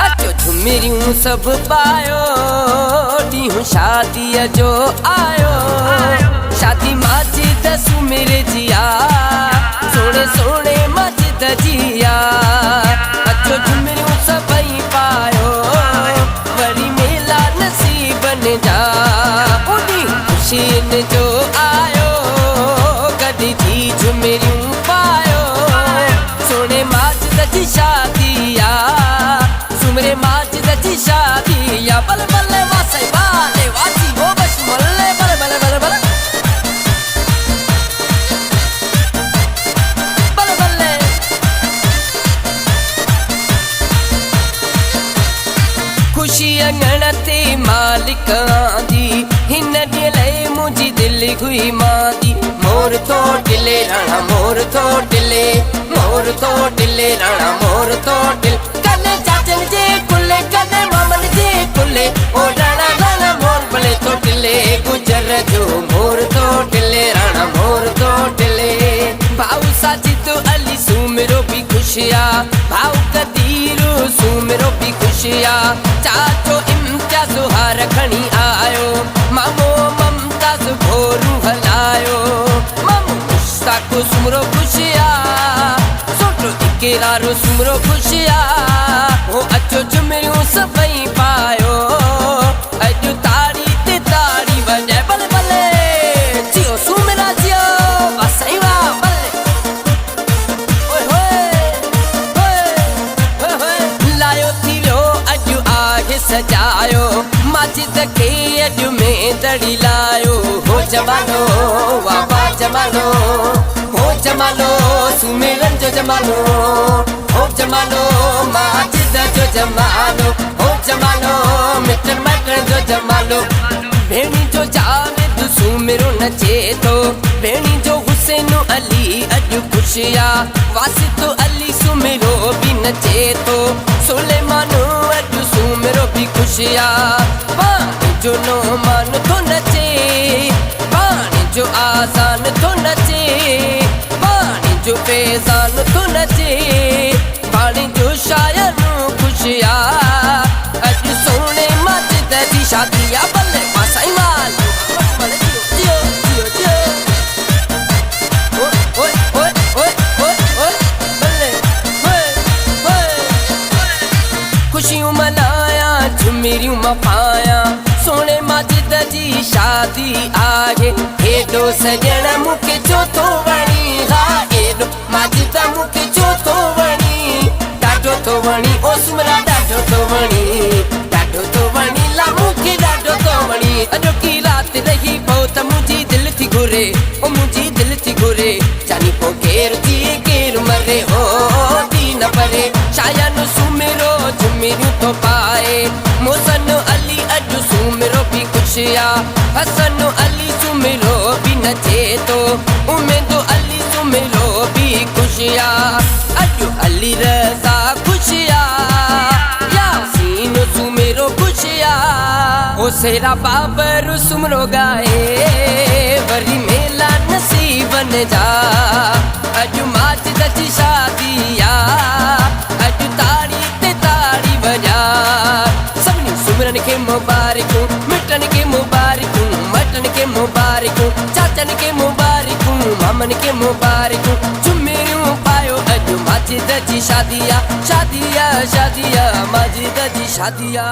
अचो झुमिरियूं सब पायो ॾींहुं शादीअ जो आयो शादी माजिद सुमिर जिया सोणे सोणे माजिद जिया अचो झुमिरियूं सभई पायो वरी मेला नसीबन जा उनी ख़ुशीन जो आयो गॾिजी झुमिरियूं पायो सोणे माजिद जी शादिया सुमरे माजिद जी शादिया बल बल वासई वाले वासी वो बस मल्ले बल बल बल बल बल बल खुशी अंगण ते मालिक आंदी हिन ॾिए मुंहिंजी दिलि हुई मांदी मोर तो टिले राणा मोर तो टिले राणा मोर तो टिल कने चाचन जे कुले कने मामन जे कुले ओ राणा राणा मोर भले तो टिले गुजर जो मोर तो टिले राणा मोर तो टिले भाऊ साजिद अली सुमिरो भी खुशिया भाऊ कदीर सुमिरो भी खुशिया चाचो इम्तियाज़ हार खणी आयो मामो ममताज़ भोरू हलायो मामो मुश्ताक सुमिरो खुशिया सोटो इकरार सुमिरो खुशिया हो अचो झुमिरियूं सभई पायो अॼु ताड़ी ते ताड़ी वॼे भले भले जियो सुमिरा जियो वासई वाह भले ओए होए होए होए लायो थी वियो अॼु आहे सजायो माजिद खे अॼु में दड़ी लायो हो जमानो वाह वाह जमानो हो जमानो सुमिरन जो जमानो हो जमानो माजिद जो जमानो हो जमानो मिटन मटन जो जमानो भेणी जो जावेद सुमिरो नचे थो भेणी जो हुसैन अली अॼु खुशिया वासित अली सुमिरो भी नचे थो सुलेमानो अॼु सुमिरो भी खुशिया पाणी जो नोमान थो नचे पाणी जो आज़ान थो नचे पाणी जो फैज़ान थो नचे पाणी जो शायरूं खुशिया अॼु सोणे माजिद जी शादिया भले वासई वाल जियो जियो जियो ओए ओए ओए ओए ओए भले ओए ओए खुशियूं मनाया झुमिरियूं मपाया सोणे माजिद जी शादी आहे हेॾो सॼण मूंखे छो थो वणी हा हेॾो माजिद मूंखे छो थो वणी ॾाढो थो वणी ओ सुमरा ॾाढो थो वणी ला मूंखे ॾाढो थो वणी अॼु की राति रही पोइ त मुंहिंजी दिलि थी घुरे ओ मुंहिंजी दिलि थी घुरे जानी पोइ केरु थिए केरु मरे हो थी न परे शायन सुमिरो झुमिरियूं थो पाए मोहसन अली अॼु सुमिरो भी खुशिया हसन अली सुमिरो भी नचे थो उमेद अली सुमिरो भी खुशिया अॼु अली रज़ा खुशिया यासीन सुमिरो खुशिया ओ सेरा बाबर सुमिरो गाए वरी मेला नसीबन जा अॼु माजिद जी शादिया अॼु ताड़ी ते ताड़ी वॼा सभिनी सुमिरन खे मुबारकूं मिटन खे मुबारकूं मटन खे मुबारकूं चाचन खे मुबारकूं मामन खे मुबारकूं झुमिरियूं पायो अॼु माजिद जी शादिया शादिया शादिया माजिद जी शादिया।